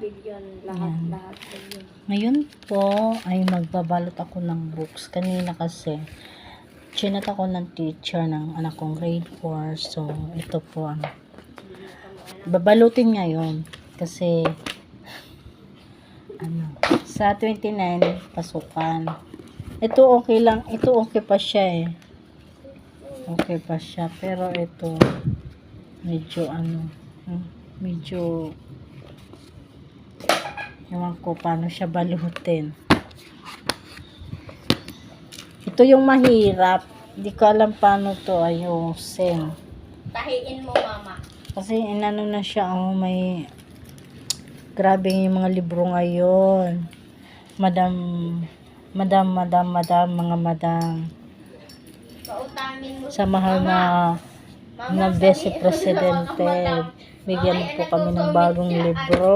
billion. Lahat billion. Ngayon po ay magbabalot ako ng books. Kanina kasi chinat ako ng teacher ng anak kong grade 4. So ito po ang babalutin ngayon kasi sa 29 pasukan. Ito okay lang, ito okay pa siya okay pa siya, pero ito medyo medyo ewan ko paano siya balutin. Ito yung mahirap, hindi ko alam paano to ayusin Tahiin mo, mama. kasi inano na siya, may grabe yung mga libro ngayon, madam, mga madam Pautamin mo. sa mahal na Vice Presidente, bigyan po kami ng bagong libro.